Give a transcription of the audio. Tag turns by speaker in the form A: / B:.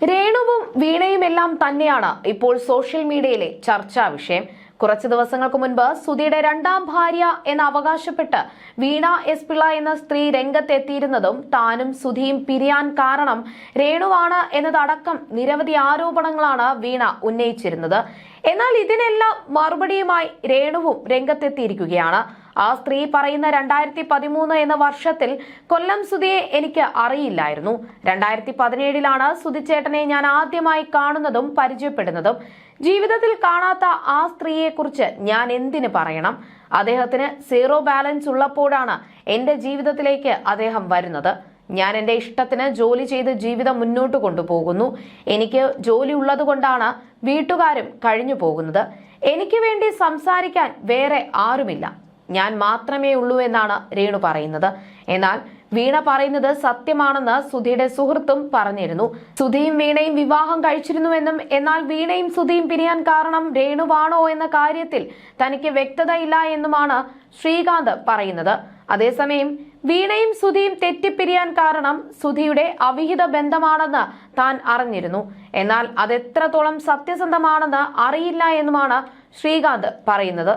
A: രേണുവും വീണയുമെല്ലാം തന്നെയാണ് ഇപ്പോൾ സോഷ്യൽ മീഡിയയിലെ ചർച്ചാ വിഷയം. കുറച്ചു ദിവസങ്ങൾക്ക് മുൻപ് സുധിയുടെ രണ്ടാം ഭാര്യ എന്ന് അവകാശപ്പെട്ട് വീണ എസ് പിള്ള എന്ന സ്ത്രീ രംഗത്തെത്തിയിരുന്നതും താനും സുധിയും പിരിയാൻ കാരണം രേണുവാണ് എന്നതടക്കം നിരവധി ആരോപണങ്ങളാണ് വീണ ഉന്നയിച്ചിരുന്നത്. എന്നാൽ ഇതിനെല്ലാം മറുപടിയുമായി രേണുവും രംഗത്തെത്തിയിരിക്കുകയാണ്. ആ സ്ത്രീ പറയുന്ന 2013 എന്ന വർഷത്തിൽ കൊല്ലം സുധിയെ എനിക്ക് അറിയില്ലായിരുന്നു. 2017 സുധിച്ചേട്ടനെ ഞാൻ ആദ്യമായി കാണുന്നതും പരിചയപ്പെടുന്നതും. ജീവിതത്തിൽ കാണാത്ത ആ സ്ത്രീയെക്കുറിച്ച് ഞാൻ എന്തിനു പറയണം? അദ്ദേഹത്തിന് സീറോ ബാലൻസ് ഉള്ളപ്പോഴാണ് എന്റെ ജീവിതത്തിലേക്ക് അദ്ദേഹം വരുന്നത്. ഞാൻ എന്റെ ഇഷ്ടത്തിന് ജോലി ചെയ്ത് ജീവിതം മുന്നോട്ട് കൊണ്ടുപോകുന്നു. എനിക്ക് ജോലി ഉള്ളത് കൊണ്ടാണ് വീട്ടുകാരും കഴിഞ്ഞു പോകുന്നത്. എനിക്ക് വേണ്ടി സംസാരിക്കാൻ വേറെ ആരുമില്ല, ഞാൻ മാത്രമേ ഉള്ളൂ എന്നാണ് രേണു പറയുന്നത്. എന്നാൽ വീണ പറയുന്നത് സത്യമാണെന്ന് സുധിയുടെ സുഹൃത്തും പറഞ്ഞിരുന്നു. സുധിയും വീണയും വിവാഹം കഴിച്ചിരുന്നുവെന്നും എന്നാൽ വീണയും സുധിയും പിരിയാൻ കാരണം രേണുവാണോ എന്ന കാര്യത്തിൽ തനിക്ക് വ്യക്തതയില്ല എന്നുമാണ് ശ്രീകാന്ത് പറയുന്നത്. അതേസമയം വീണയും സുധിയും തെറ്റിപ്പിരിയാൻ കാരണം സുധിയുടെ അവിഹിത ബന്ധമാണെന്ന് താൻ അറിഞ്ഞിരുന്നു. എന്നാൽ അതെത്രത്തോളം സത്യസന്ധമാണെന്ന് അറിയില്ല എന്നുമാണ് ശ്രീകാന്ത് പറയുന്നത്.